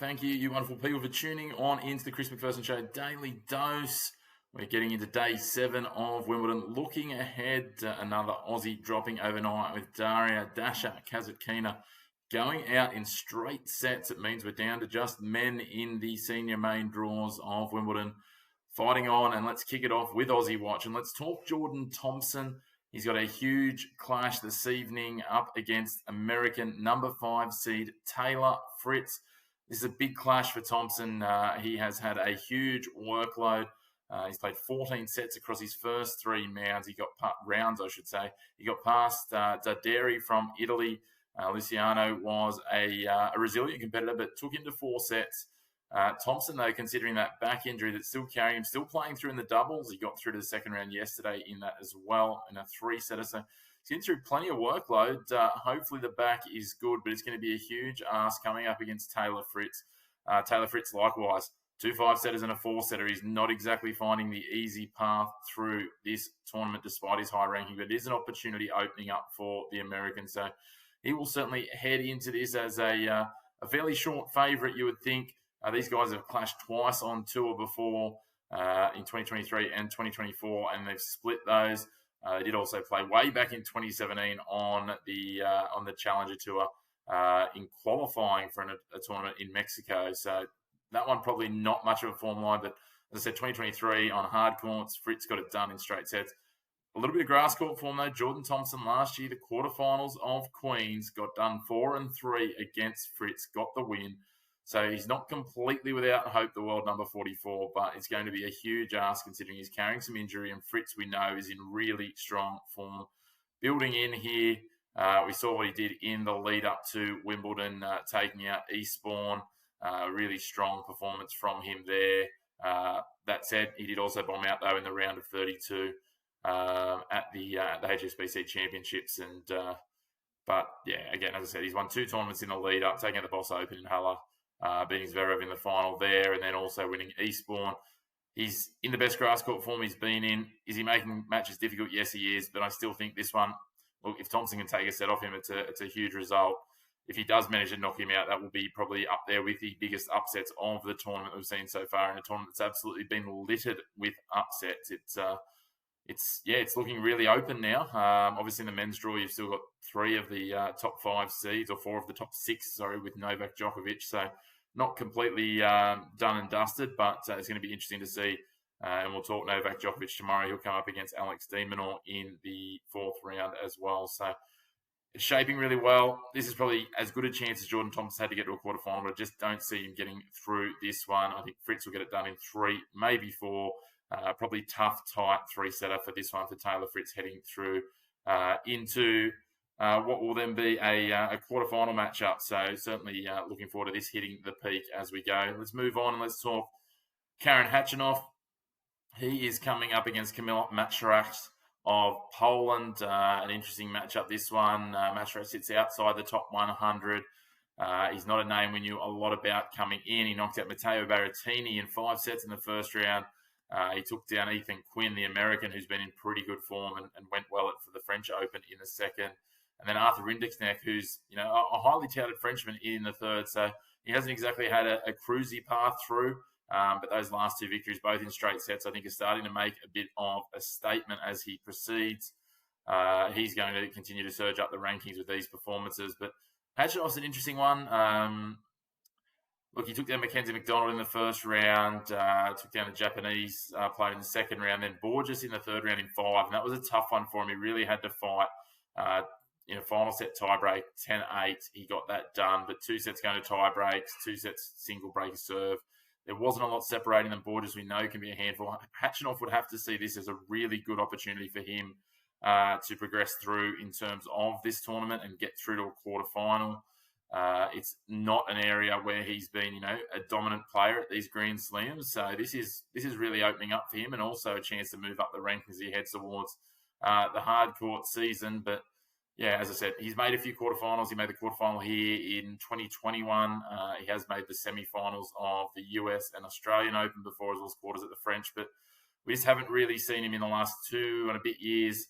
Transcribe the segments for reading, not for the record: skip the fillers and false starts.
Thank you wonderful people, for tuning on into the Chris McPherson Show Daily Dose. We're getting into day 7 of Wimbledon. Looking ahead, another Aussie dropping overnight with Daria Kasatina going out in straight sets. It means we're down to just men in the senior main draws of Wimbledon. Fighting on, and let's kick it off with Aussie Watch. And let's talk Jordan Thompson. He's got a huge clash this evening up against American number 5 seed Taylor Fritz. This is a big clash for Thompson. He has had a huge workload. He's played 14 sets across his first 3 rounds. He got past Daria from Italy. Luciano was a resilient competitor, but took him to 4 sets. Thompson, though, considering that back injury that's still carrying him, still playing through in the doubles. He got through to the second round yesterday in that as well, in a 3-setter. So he's getting through plenty of workload. Hopefully the back is good, but it's going to be a huge ask coming up against Taylor Fritz. Taylor Fritz, likewise, 2 5-setters and a 4-setter. He's not exactly finding the easy path through this tournament despite his high ranking, but it is an opportunity opening up for the American. So he will certainly head into this as a fairly short favourite, you would think. These guys have clashed twice on tour before in 2023 and 2024, and they've split those. They did also play way back in 2017 on the Challenger Tour in qualifying for a tournament in Mexico. So that one probably not much of a form line, but as I said, 2023 on hard courts, Fritz got it done in straight sets. A little bit of grass court form though. Jordan Thompson last year, the quarterfinals of Queens, got done 4-3 against Fritz, got the win. So he's not completely without hope, the world number 44, but it's going to be a huge ask considering he's carrying some injury, and Fritz, we know, is in really strong form. Building in here, we saw what he did in the lead up to Wimbledon, taking out Eastbourne. Really strong performance from him there. That said, he did also bomb out, though, in the round of 32 at the HSBC Championships. But, yeah, again, as I said, he's won 2 tournaments in the lead up, taking out the Boss Open in Halle. Beating Zverev in the final there, and then also winning Eastbourne. He's in the best grass court form he's been in. Is he making matches difficult? Yes, he is. But I still think this one, look, if Thompson can take a set off him, it's a huge result. If he does manage to knock him out, that will be probably up there with the biggest upsets of the tournament we've seen so far, in a tournament that's absolutely been littered with upsets. It's looking really open now. Obviously, in the men's draw, you've still got 3 of the top 5 seeds, or 4 of the top 6, with Novak Djokovic. So not completely done and dusted, but it's going to be interesting to see. And we'll talk Novak Djokovic tomorrow. He'll come up against Alex de Minaur in the 4th round as well. So it's shaping really well. This is probably as good a chance as Jordan Thompson had to get to a quarterfinal, but I just don't see him getting through this one. I think Fritz will get it done in 3, maybe 4. Probably tough, tight 3-setter for this one for Taylor Fritz, heading through into what will then be a quarterfinal matchup. So certainly looking forward to this hitting the peak as we go. Let's move on and let's talk Karen Khachanov. He is coming up against Kamil Macharak of Poland. An interesting matchup, this one. Macharak sits outside the top 100. He's not a name we knew a lot about coming in. He knocked out Matteo Berrettini in 5 sets in the first round. He took down Ethan Quinn, the American, who's been in pretty good form and went well for the French Open in the second. And then Arthur Rinderknecht, who's a highly touted Frenchman, in the third. So he hasn't exactly had a cruisy path through. But those last 2 victories, both in straight sets, I think are starting to make a bit of a statement as he proceeds. He's going to continue to surge up the rankings with these performances. But Khachanov's an interesting one. Look, he took down Mackenzie McDonald in the first round, took down a Japanese player in the second round, then Borges in the third round in 5. And that was a tough one for him. He really had to fight in a final set tiebreak, 10-8. He got that done, but 2 sets going to tie breaks, 2 sets single breaker serve. There wasn't a lot separating them. Borges, we know, can be a handful. Khachanov would have to see this as a really good opportunity for him to progress through in terms of this tournament and get through to a quarterfinal. It's not an area where he's been, a dominant player at these Grand Slams. So this is really opening up for him, and also a chance to move up the rankings as he heads towards the hard court season. But yeah, as I said, he's made a few quarterfinals. He made the quarterfinal here in 2021. He has made the semifinals of the US and Australian Open before, as well as quarters at the French. But we just haven't really seen him in the last 2 and a bit years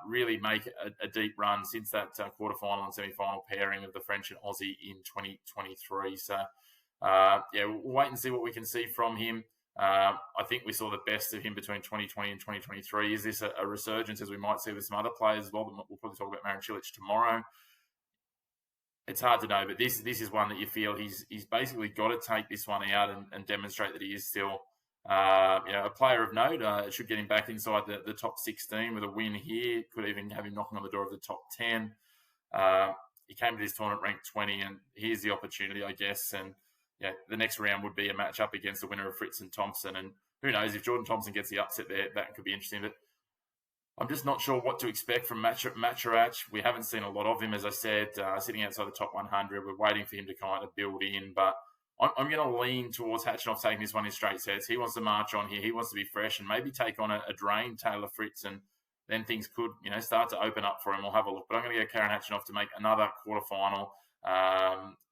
really make a deep run since that quarterfinal and semi-final pairing of the French and Aussie in 2023. So we'll wait and see what we can see from him. I think we saw the best of him between 2020 and 2023. Is this a resurgence, as we might see with some other players as well? We'll probably talk about Marin Cilic tomorrow. It's hard to know, but this is one that you feel he's basically got to take this one out and demonstrate that he is still a player of note. It should get him back inside the top 16 with a win here. Could even have him knocking on the door of the top 10. He came to this tournament ranked 20, and here's the opportunity, I guess. And the next round would be a match up against the winner of Fritz and Thompson. And who knows, if Jordan Thompson gets the upset there, that could be interesting. But I'm just not sure what to expect from Macherach. We haven't seen a lot of him, as I said, sitting outside the top 100. We're waiting for him to kind of build in. But I'm going to lean towards Khachanov taking this one in straight sets. He wants to march on here. He wants to be fresh and maybe take on a drained Taylor Fritz, and then things could start to open up for him. We'll have a look. But I'm going to go Karen Khachanov to make another quarterfinal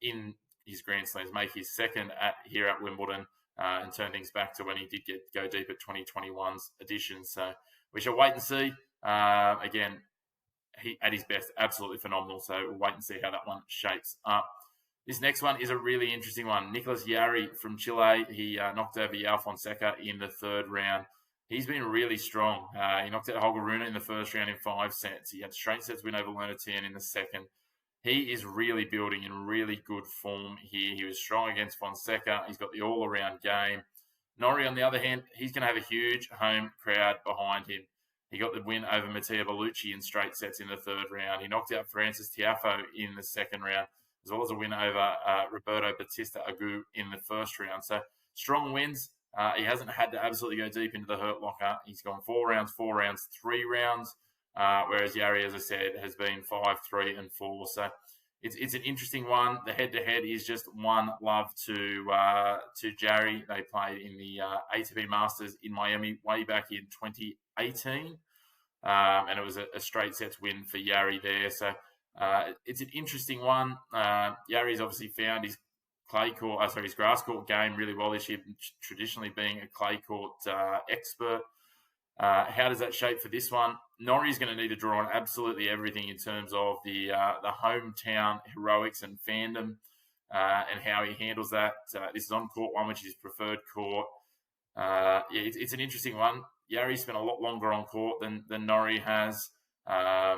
in his Grand Slams, make his second here at Wimbledon, and turn things back to when he did go deep at 2021's edition. So we shall wait and see. Again, he at his best, absolutely phenomenal. So we'll wait and see how that one shapes up. This next one is a really interesting one. Nicolas Jarry from Chile. He knocked over João Fonseca in the third round. He's been really strong. He knocked out Holger Rune in the first round in 5 sets. He had straight sets win over Lerner Tien in the second. He is really building in really good form here. He was strong against Fonseca. He's got the all-around game. Norrie, on the other hand, he's going to have a huge home crowd behind him. He got the win over Matteo Bellucci in straight sets in the third round. He knocked out Francis Tiafoe in the second round, as well as a win over Roberto Batista Agut in the first round. So strong wins. He hasn't had to absolutely go deep into the hurt locker. He's gone 4 rounds, 3 rounds, whereas Jarry, as I said, has been 5, 3, and 4. So it's an interesting one. The head-to-head is just one love to Jarry. They played in the ATP Masters in Miami way back in 2018, and it was a straight sets win for Jarry there. So it's an interesting one. Jarry's obviously found his his grass court game really well this year, traditionally being a clay court expert. How does that shape for this one? Norrie's going to need to draw on absolutely everything in terms of the hometown heroics and fandom, and how he handles that. This is on court one, which is his preferred court. It's an interesting one. Jarry spent a lot longer on court than Norrie has, but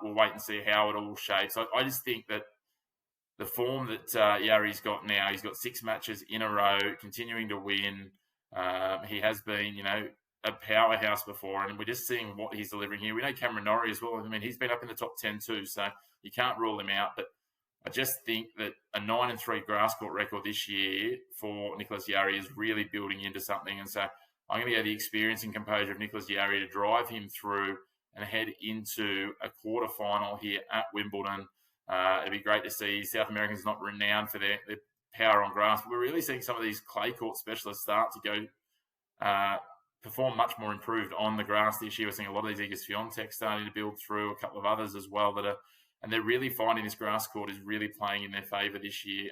we'll wait and see how it all shapes. I just think that the form that Jarry's got now, he's got 6 matches in a row, continuing to win. He has been, a powerhouse before, and we're just seeing what he's delivering here. We know Cameron Norrie as well. I mean, he's been up in the top 10 too, so you can't rule him out. But I just think that a 9-3 grass court record this year for Nicolas Jarry is really building into something. And so I'm going to go the experience and composure of Nicolas Jarry to drive him through and head into a quarterfinal here at Wimbledon. It'd be great to see. South Americans not renowned for their power on grass, but we're really seeing some of these clay court specialists start to go perform much more improved on the grass this year. We're seeing a lot of these Igor Swiatek starting to build through, a couple of others as well and they're really finding this grass court is really playing in their favour this year,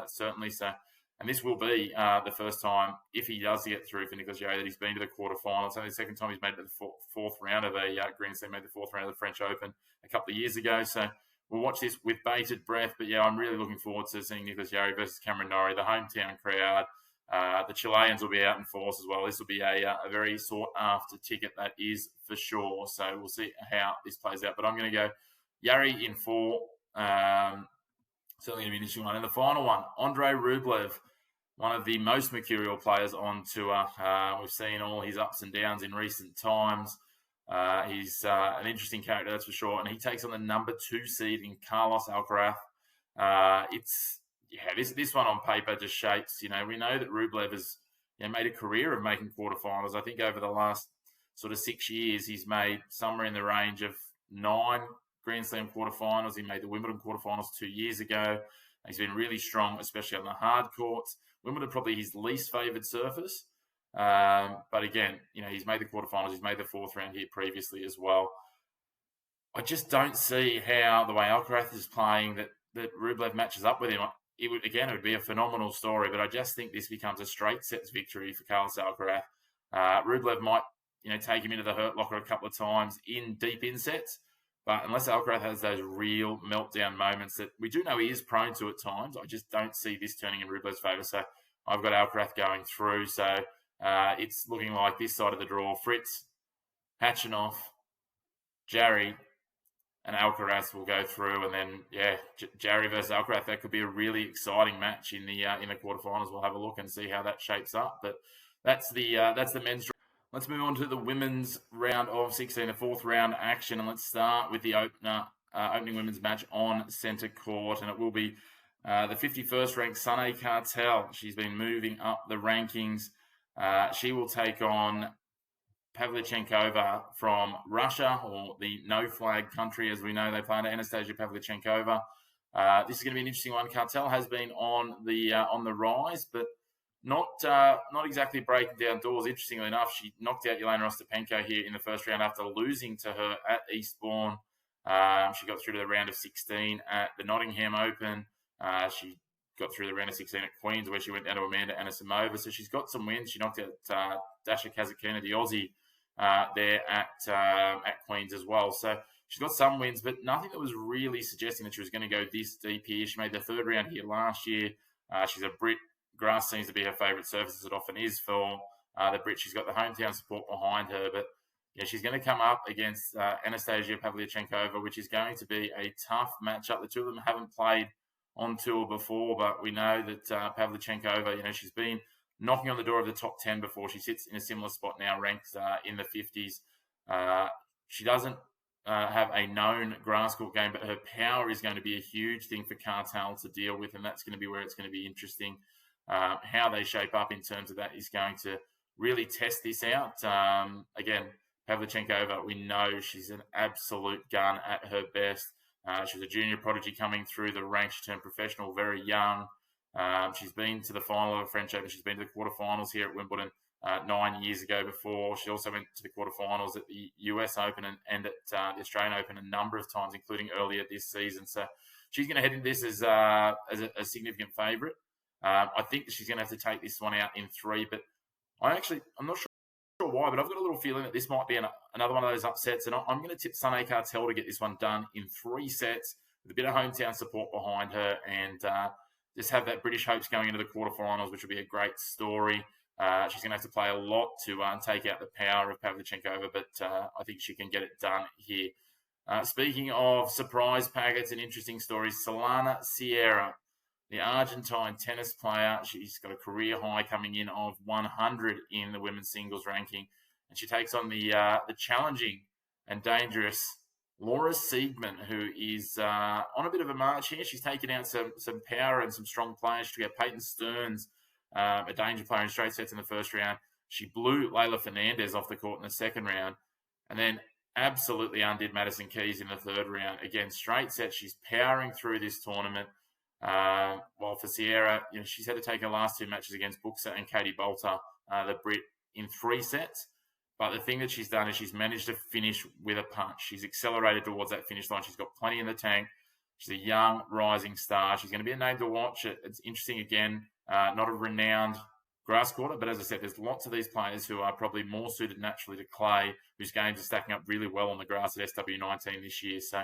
certainly. So, and this will be the first time, if he does get through for Nicolas Jarry, that he's been to the quarterfinals. Only the second time he's made it to the fourth round of a Grand Slam, made the 4th round of the French Open a couple of years ago. So we'll watch this with bated breath. But I'm really looking forward to seeing Nicolas Jarry versus Cameron Norrie, the hometown crowd. The Chileans will be out in force as well. This will be a very sought-after ticket, that is for sure. So we'll see how this plays out. But I'm going to go Jarry in 4. Certainly going to be an interesting one. And the final one, Andrei Rublev, one of the most mercurial players on tour. We've seen all his ups and downs in recent times. He's an interesting character, that's for sure. And he takes on the number 2 seed in Carlos Alcaraz. This one on paper just shapes. We know that Rublev has made a career of making quarterfinals. I think over the last sort of 6 years, he's made somewhere in the range of 9 Grand Slam quarterfinals. He made the Wimbledon quarterfinals 2 years ago. He's been really strong, especially on the hard courts. Wimbledon probably his least favoured surface. But again, he's made the quarterfinals. He's made the 4th round here previously as well. I just don't see how the way Alcaraz is playing that Rublev matches up with him. It would be a phenomenal story, but I just think this becomes a straight sets victory for Carlos Alcaraz. Rublev might, take him into the hurt locker a couple of times in deep in sets, But unless Alcaraz has those real meltdown moments that we do know he is prone to at times, I just don't see this turning in Rublev's favour. So I've got Alcaraz going through. So it's looking like this side of the draw. Fritz, Hatchinoff, Jarry, and Alcaraz will go through, and then Jarry versus Alcaraz. That could be a really exciting match in the quarterfinals. We'll have a look and see how that shapes up. But that's the men's. Let's move on to the women's round of 16, the fourth round action, and let's start with the opening women's match on centre court, and it will be the 51st ranked Sunny Cartel. She's been moving up the rankings. She will take on Pavlyuchenkova from Russia, or the no-flag country, as we know. They play under Anastasia Pavlyuchenkova. This is going to be an interesting one. Cartel has been on the rise, but not exactly breaking down doors. Interestingly enough, she knocked out Yelena Ostapenko here in the first round after losing to her at Eastbourne. She got through to the round of 16 at the Nottingham Open. She got through the round of 16 at Queens, where she went down to Amanda Anisimova. So she's got some wins. She knocked out Daria Kasatina, the Aussie, there at Queens as well. So she's got some wins, but nothing that was really suggesting that she was going to go this deep here. She made the third round here last year. She's a Brit. Grass seems to be her favourite surface, as it often is for the Brit. She's got the hometown support behind her, but she's going to come up against Anastasia Pavlyuchenkova, which is going to be a tough matchup. The two of them haven't played on tour before, but we know that Pavlyuchenkova, she's been knocking on the door of the top 10 before. She sits in a similar spot now, ranked in the 50s. She doesn't have a known grass court game, but her power is going to be a huge thing for Cartel to deal with, and that's going to be where it's going to be interesting. How they shape up in terms of that is going to really test this out. Again, Pavlyuchenkova, we know she's an absolute gun at her best. She was a junior prodigy coming through the ranks. She turned professional very young. She's been to the final of the French Open. She's been to the quarterfinals here at Wimbledon 9 years ago before. She also went to the quarterfinals at the US Open and at the Australian Open a number of times, including earlier this season. So she's going to head into this as a significant favourite. I think that she's going to have to take this one out in three, but I'm not sure why, but I've got a little feeling that this might be another one of those upsets, and I'm going to tip Sunny Cartel to get this one done in 3 sets with a bit of hometown support behind her, and just have that British hopes going into the quarterfinals, which will be a great story. She's going to have to play a lot to take out the power of Pavlyuchenkova, but I think she can get it done here. Speaking of surprise packets and interesting stories, Solana Sierra, the Argentine tennis player, she's got a career high coming in of 100 in the women's singles ranking, and she takes on the challenging and dangerous Laura Siegman, who is on a bit of a march here. She's taken out some power and some strong players. She got Peyton Stearns, a danger player in straight sets in the first round. She blew Leylah Fernandez off the court in the second round, and then absolutely undid Madison Keys in the third round. Again, straight sets. She's powering through this tournament. While for Sierra, she's had to take her last 2 matches against Buxa and Katie Bolter, the Brit, in 3 sets. But the thing that she's done is she's managed to finish with a punch. She's accelerated towards that finish line. She's got plenty in the tank. She's a young, rising star. She's going to be a name to watch. It's interesting, again, not a renowned grass quarter, but as I said, there's lots of these players who are probably more suited naturally to clay, whose games are stacking up really well on the grass at SW19 this year. So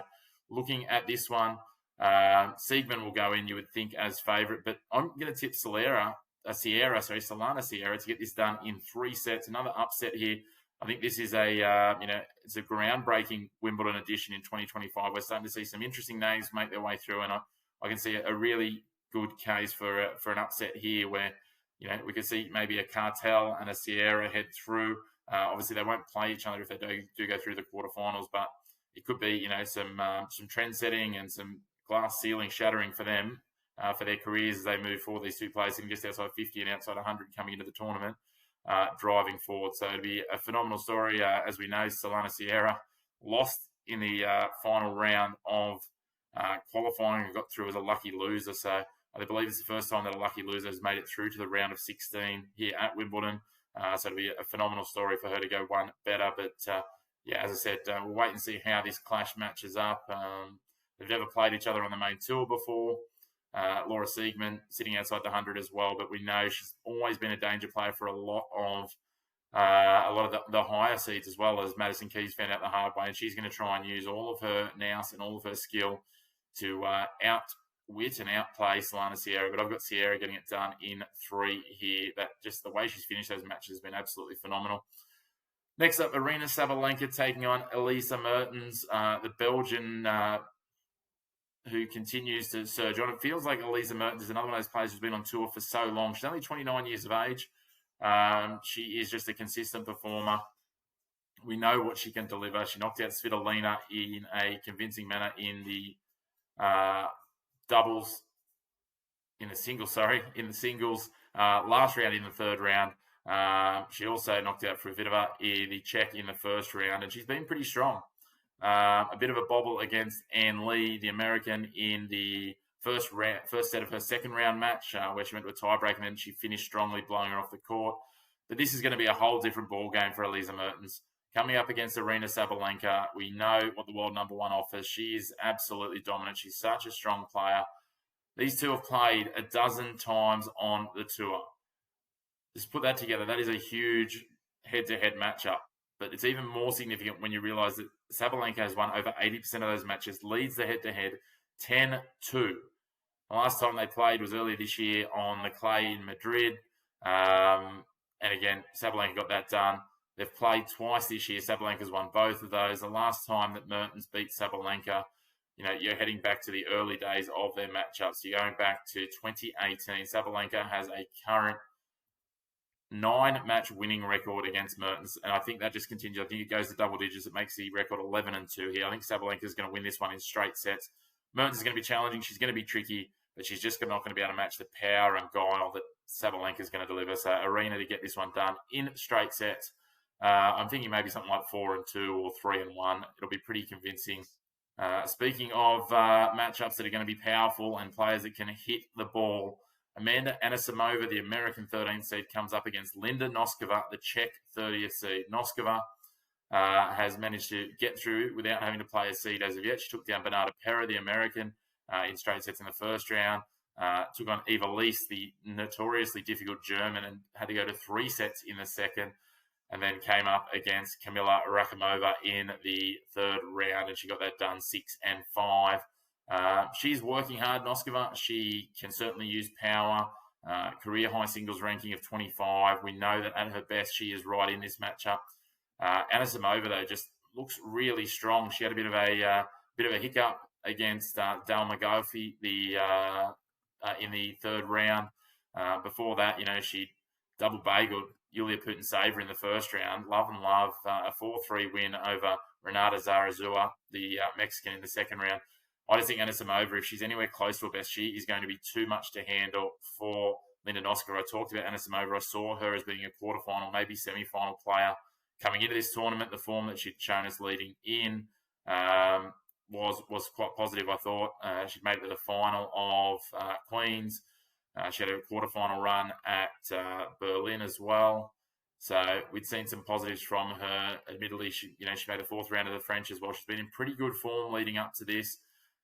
looking at this one, Siegman will go in, you would think, as favourite, but I'm going to tip Solana Sierra to get this done in 3 sets. Another upset here. I think this is it's a groundbreaking Wimbledon edition in 2025. We're starting to see some interesting names make their way through, and I can see a really good case for an upset here, where we could see maybe a Cartel and a Sierra head through. Obviously, they won't play each other if they do go through the quarterfinals, but it could be some trend setting and some glass ceiling shattering for them for their careers as they move forward. These two players sitting just outside 50 and outside 100 coming into the tournament, driving forward. So it'd be a phenomenal story. As we know, Solana Sierra lost in the final round of qualifying and got through as a lucky loser. So I believe it's the first time that a lucky loser has made it through to the round of 16 here at Wimbledon. So it'll be a phenomenal story for her to go one better. But as I said, we'll wait and see how this clash matches up. They've never played each other on the main tour before. Laura Siegman sitting outside the 100 as well, but we know she's always been a danger player for a lot of a lot of the higher seeds, as well, as Madison Keys found out the hard way, and she's going to try and use all of her nous and all of her skill to outwit and outplay Solana Sierra. But I've got Sierra getting it done in 3 here. That just the way she's finished those matches has been absolutely phenomenal. Next up, Aryna Sabalenka taking on Elisa Mertens, the Belgian who continues to surge on. It feels like Elisa Mertens is another one of those players who's been on tour for so long. She's only 29 years of age. She is just a consistent performer. We know what she can deliver. She knocked out Svitolina in a convincing manner in the doubles, in the singles, last round in the 3rd round. She also knocked out Fruhvirtova, the Czech, in the 1st round, and she's been pretty strong. A bit of a bobble against Ann Lee, the American, in the first set of her 2nd round match, where she went to a tiebreak, and then she finished strongly, blowing her off the court. But this is going to be a whole different ball game for Elisa Mertens. Coming up against Aryna Sabalenka, we know what the world number 1 offers. She is absolutely dominant. She's such a strong player. These two have played a dozen times on the tour. Just put that together. That is a huge head-to-head matchup. But it's even more significant when you realise that Sabalenka has won over 80% of those matches, leads the head-to-head 10-2. The last time they played was earlier this year on the clay in Madrid. And again, Sabalenka got that done. They've played twice this year. Sabalenka's won both of those. The last time that Mertens beat Sabalenka, you're heading back to the early days of their matchups. You're going back to 2018. Sabalenka has a current 9-match winning record against Mertens, and I think that just continues. I think it goes to double digits. It makes the record 11-2 here. I think Sabalenka is going to win this one in straight sets. Mertens is going to be challenging. She's going to be tricky, but she's just not going to be able to match the power and guile that Sabalenka is going to deliver. So Aryna to get this one done in straight sets. I'm thinking maybe something like 4-2 or 3-1. It'll be pretty convincing. Speaking of matchups that are going to be powerful and players that can hit the ball, Amanda Anisimova, the American 13th seed, comes up against Linda Noskova, the Czech 30th seed. Noskova has managed to get through without having to play a seed as of yet. She took down Bernarda Pera, the American, in straight sets in the 1st round. Took on Eva Lees, the notoriously difficult German, and had to go to 3 sets in the 2nd. And then came up against Kamila Rakhimova in the 3rd round, and she got that done 6-5. She's working hard, Noskova. She can certainly use power. Career high singles ranking of 25. We know that at her best, she is right in this matchup. Anisimova, though, just looks really strong. She had a bit of a hiccup against Dal McGaughey in the 3rd round. Before that, she double bageled Yulia Putintseva in the 1st round. Love, a 4-3 win over Renata Zarazua, the Mexican, in the 2nd round. I just think Anisimova, if she's anywhere close to her best, she is going to be too much to handle for Linda Noskova. I talked about Anisimova. I saw her as being a quarterfinal, maybe semi-final player coming into this tournament. The form that she'd shown us leading in was quite positive, I thought. She'd made it to the final of Queens. She had a quarterfinal run at Berlin as well. So we'd seen some positives from her. Admittedly, she made the 4th round of the French as well. She's been in pretty good form leading up to this.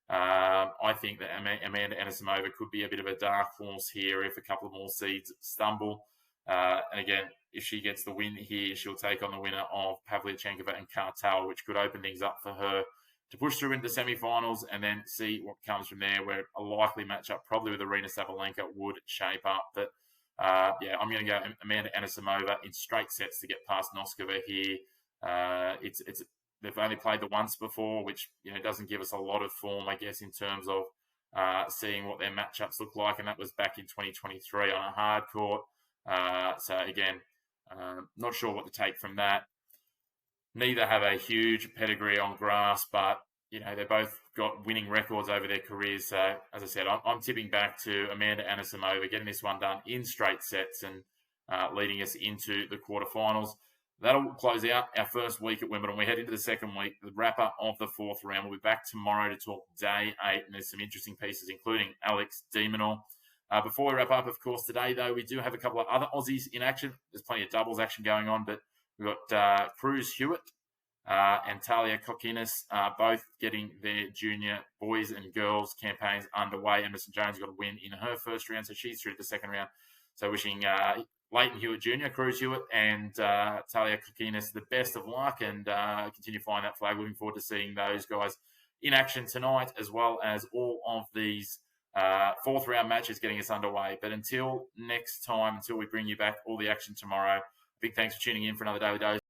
I think that Amanda Anisimova could be a bit of a dark horse here if a couple of more seeds stumble. And again, if she gets the win here, she'll take on the winner of Pavlyuchenkova and Kartal, which could open things up for her to push through into the semi-finals and then see what comes from there, where a likely matchup probably with Aryna Sabalenka would shape up. But I'm going to go Amanda Anisimova in straight sets to get past Noskova here. They've only played the once before, which doesn't give us a lot of form, I guess, in terms of seeing what their matchups look like, and that was back in 2023 on a hard court. So again, not sure what to take from that. Neither have a huge pedigree on grass, but they both got winning records over their careers. So as I said, I'm tipping back to Amanda Anisimova getting this one done in straight sets and leading us into the quarterfinals. That'll close out our first week at Wimbledon. We head into the second week, the wrap-up of the 4th round. We'll be back tomorrow to talk day 8, and there's some interesting pieces, including Alex de Minaur. Before we wrap up, of course, today, though, we do have a couple of other Aussies in action. There's plenty of doubles action going on, but we've got Cruz Hewitt and Talia Kokinis both getting their junior boys and girls campaigns underway. Emerson Jones got a win in her 1st round, so she's through to the 2nd round. So wishing Leighton Hewitt Jr., Cruz Hewitt, and Talia Kokinis, the best of luck, and continue flying that flag. Looking forward to seeing those guys in action tonight, as well as all of these fourth round matches getting us underway. But until next time, until we bring you back all the action tomorrow, big thanks for tuning in for another Daily Dose.